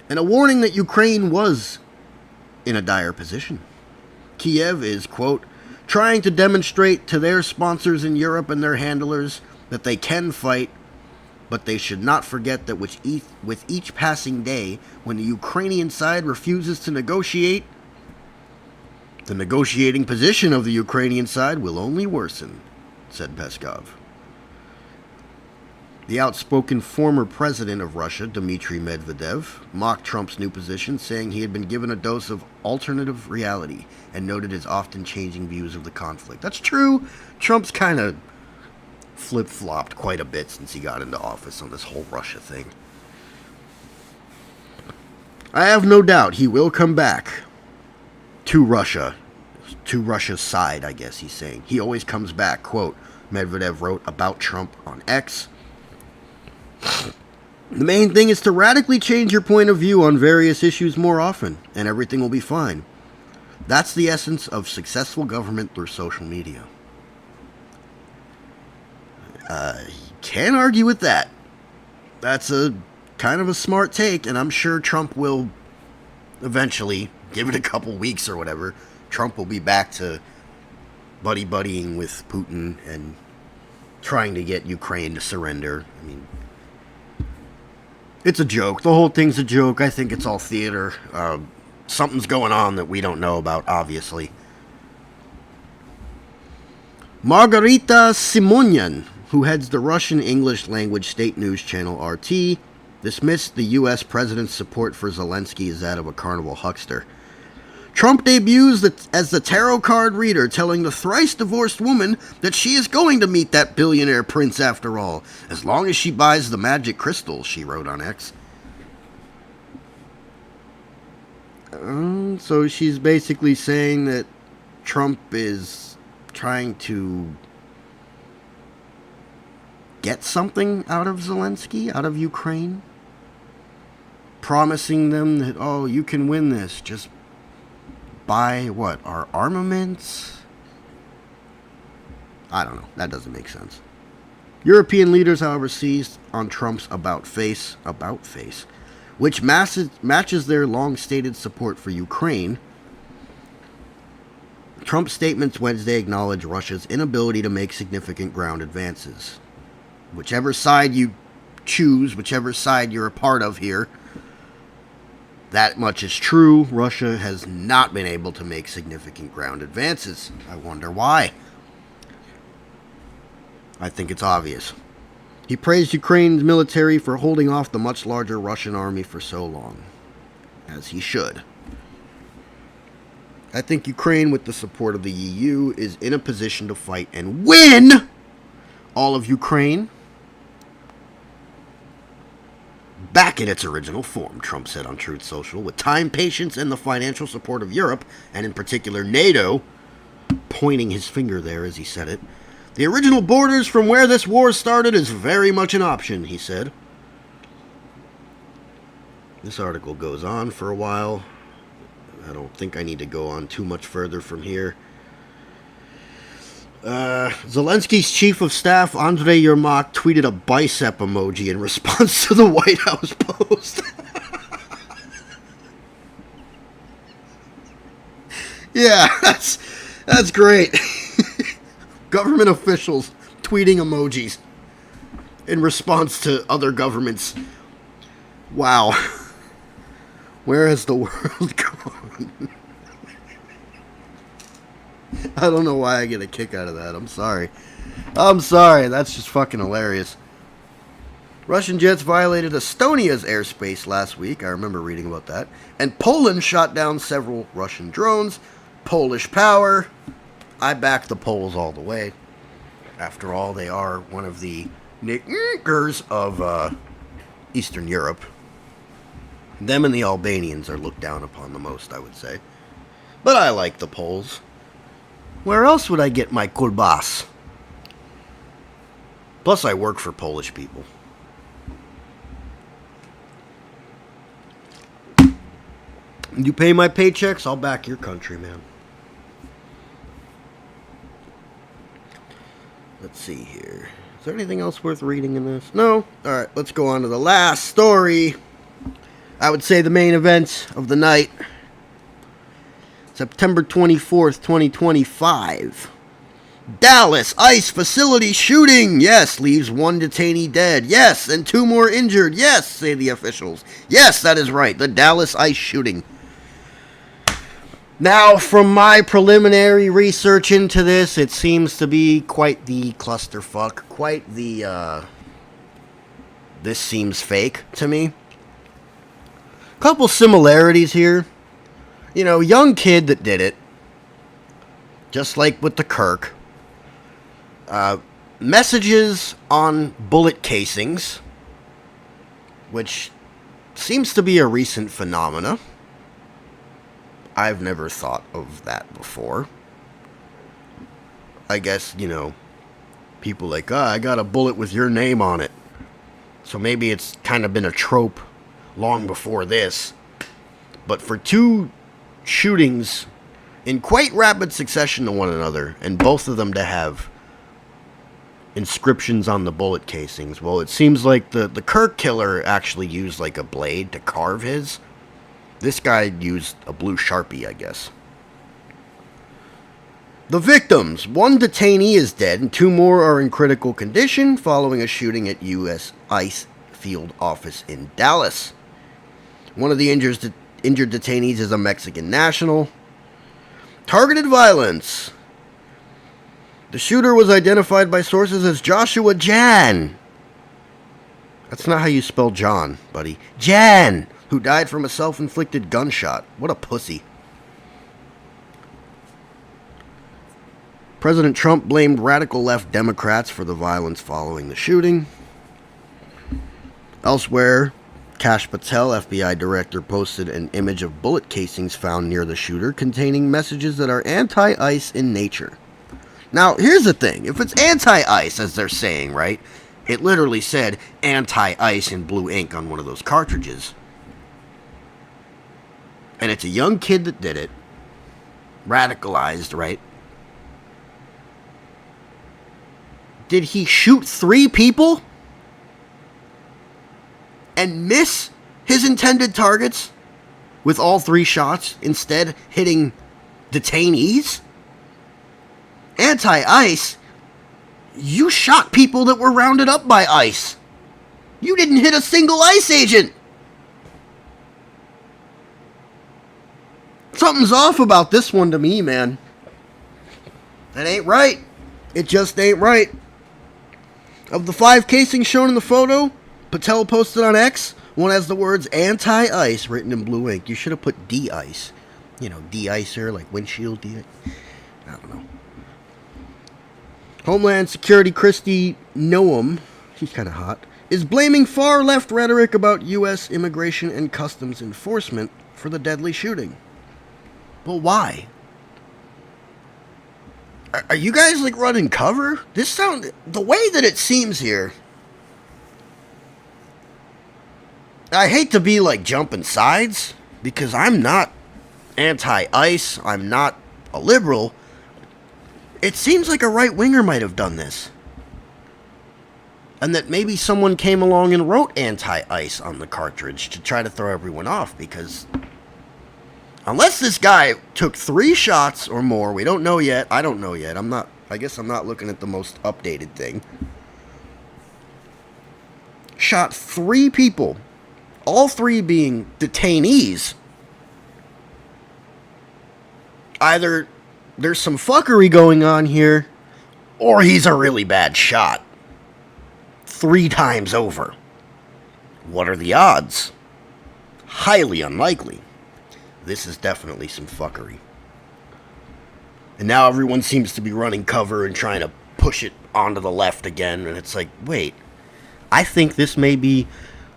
And a warning that Ukraine was in a dire position. Kiev is, quote, trying to demonstrate to their sponsors in Europe and their handlers that they can fight, but they should not forget that with each passing day, when the Ukrainian side refuses to negotiate, the negotiating position of the Ukrainian side will only worsen, said Peskov. The outspoken former president of Russia, Dmitry Medvedev, mocked Trump's new position, saying he had been given a dose of alternative reality and noted his often changing views of the conflict. That's true. Trump's kind of flip-flopped quite a bit since he got into office on this whole Russia thing. I have no doubt he will come back to Russia's side, I guess he's saying. He always comes back, quote, Medvedev wrote about Trump on X. The main thing is to radically change your point of view on various issues more often, and everything will be fine. That's the essence of successful government through social media. Can't argue with that. That's a kind of a smart take, and I'm sure Trump will eventually, give it a couple weeks or whatever, Trump will be back to buddying with Putin and trying to get Ukraine to surrender. I mean, it's a joke. The whole thing's a joke. I think it's all theater. Something's going on that we don't know about, obviously. Margarita Simonyan, who heads the Russian English language state news channel RT, dismissed the U.S. president's support for Zelensky as that of a carnival huckster. Trump debuts as the tarot card reader, telling the thrice-divorced woman that she is going to meet that billionaire prince after all, as long as she buys the magic crystals, she wrote on X. So she's basically saying that Trump is trying to get something out of Zelensky, out of Ukraine, promising them that, oh, you can win this, just buy, what, our armaments? I don't know, that doesn't make sense. European leaders, however, seized on Trump's about-face, which matches their long-stated support for Ukraine. Trump's statements Wednesday acknowledge Russia's inability to make significant ground advances. Whichever side you choose, whichever side you're a part of here, that much is true. Russia has not been able to make significant ground advances. I wonder why. I think it's obvious. He praised Ukraine's military for holding off the much larger Russian army for so long, as he should. I think Ukraine, with the support of the EU, is in a position to fight and win all of Ukraine back in its original form, Trump said on Truth Social. With time, patience, and the financial support of Europe, and in particular NATO, pointing his finger there as he said it, the original borders from where this war started is very much an option, he said. This article goes on for a while. I don't think I need to go on too much further from here. Zelensky's chief of staff, Andrei Yermak, tweeted a bicep emoji in response to the White House post. Yeah, that's great. Government officials tweeting emojis in response to other governments. Wow. Where has the world gone? I don't know why I get a kick out of that. I'm sorry. That's just fucking hilarious. Russian jets violated Estonia's airspace last week. I remember reading about that. And Poland shot down several Russian drones. Polish power. I back the Poles all the way. After all, they are one of the knickers of Eastern Europe. Them and the Albanians are looked down upon the most, I would say. But I like the Poles. Where else would I get my kulbas? Plus, I work for Polish people. You pay my paychecks, I'll back your country, man. Let's see here. Is there anything else worth reading in this? No? Alright, let's go on to the last story. I would say the main event of the night. September 24th, 2025. Dallas ICE facility shooting. Yes, leaves one detainee dead. Yes, and 2 more injured. Yes, say the officials. Yes, that is right. The Dallas ICE shooting. Now, from my preliminary research into this, it seems to be quite the clusterfuck. Quite the, this seems fake to me. Couple similarities here. You know, young kid that did it. Just like with the Kirk. Messages on bullet casings. Which seems to be a recent phenomena. I've never thought of that before. I guess, you know, people like, I got a bullet with your name on it. So maybe it's kind of been a trope long before this. But for 2 shootings in quite rapid succession to one another, and both of them to have inscriptions on the bullet casings, well, it seems like the Kirk killer actually used like a blade to carve his. This guy used a blue Sharpie, I guess. The victims. 1 detainee is dead and 2 more are in critical condition following a shooting at U.S. ICE field office in Dallas. One of the injured detainees is a Mexican national. Targeted violence. The shooter was identified by sources as Joshua Jan. That's not how you spell John, buddy. Jan, who died from a self-inflicted gunshot. What a pussy. President Trump blamed radical left Democrats for the violence following the shooting. Elsewhere, Kash Patel, FBI director, posted an image of bullet casings found near the shooter containing messages that are anti-ICE in nature. Now, here's the thing. If it's anti-ICE, as they're saying, right? It literally said anti-ICE in blue ink on one of those cartridges. And it's a young kid that did it. Radicalized, right? Did he shoot 3 people? And miss his intended targets? With all 3 shots instead hitting detainees? Anti-ICE? You shot people that were rounded up by ICE. You didn't hit a single ICE agent. Something's off about this one to me, man. That ain't right. It just ain't right. Of the 5 casings shown in the photo, Patel posted on X, one has the words anti-ice written in blue ink. You should have put de-ice. You know, de-icer, like windshield de-ice. I don't know. Homeland Security Kristi Noem, she's kind of hot, is blaming far-left rhetoric about U.S. immigration and customs enforcement for the deadly shooting. But why? Are you guys, like, running cover? The way that it seems here, I hate to be, like, jumping sides, because I'm not anti-ICE, I'm not a liberal. It seems like a right-winger might have done this. And that maybe someone came along and wrote anti-ICE on the cartridge to try to throw everyone off, because unless this guy took 3 shots or more, we don't know yet. I don't know yet. I guess I'm not looking at the most updated thing. Shot 3 people, all 3 being detainees. Either there's some fuckery going on here, or he's a really bad shot. 3 times over. What are the odds? Highly unlikely. This is definitely some fuckery. And now everyone seems to be running cover and trying to push it onto the left again, and it's like, wait, I think this may be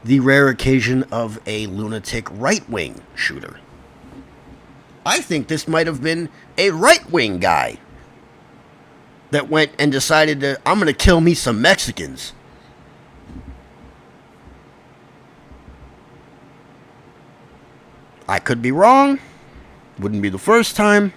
the rare occasion of a lunatic right-wing shooter. I think this might have been a right-wing guy that went and decided to, I'm going to kill me some Mexicans. I could be wrong. Wouldn't be the first time.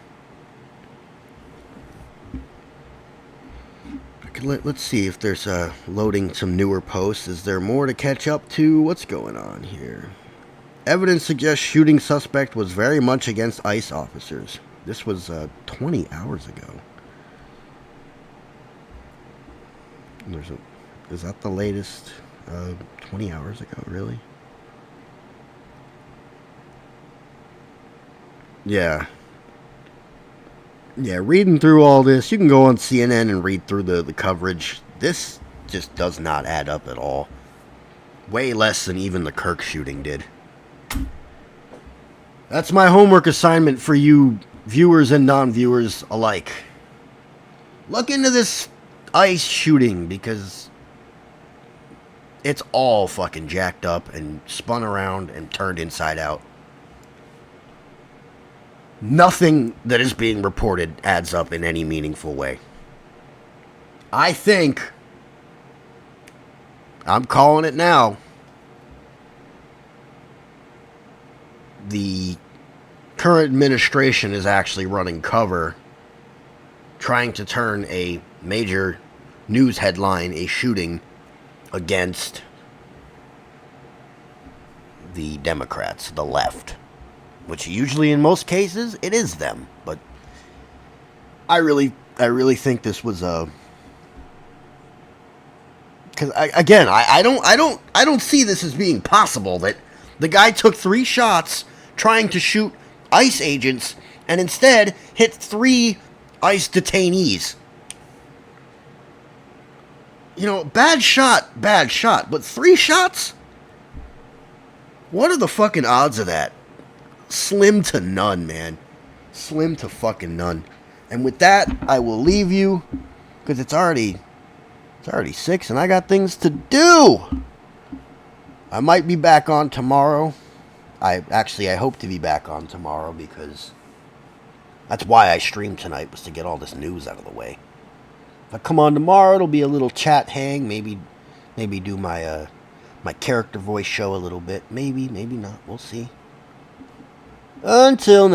Let's see if there's loading some newer posts. Is there more to catch up to? What's going on here? Evidence suggests shooting suspect was very much against ICE officers. This was 20 hours ago. Is that the latest? 20 hours ago, really? Yeah. Yeah, reading through all this, you can go on CNN and read through the coverage. This just does not add up at all. Way less than even the Kirk shooting did. That's my homework assignment for you viewers and non-viewers alike. Look into this ICE shooting, because it's all fucking jacked up and spun around and turned inside out. Nothing that is being reported adds up in any meaningful way. I think, I'm calling it now, the current administration is actually running cover, trying to turn a major news headline, a shooting, against the Democrats, the left. Which usually, in most cases, it is them. But I really think this was a. Because I don't see this as being possible. That the guy took 3 shots trying to shoot ICE agents and instead hit 3 ICE detainees. You know, bad shot. But 3 shots? What are the fucking odds of that? Slim to none, man. Slim to fucking none. And with that, I will leave you, because it's already 6 and I got things to do. I might be back on tomorrow. I hope to be back on tomorrow, because that's why I streamed tonight, was to get all this news out of the way. If I come on tomorrow, it'll be a little chat hang, maybe do my character voice show a little bit. Maybe not. We'll see. Until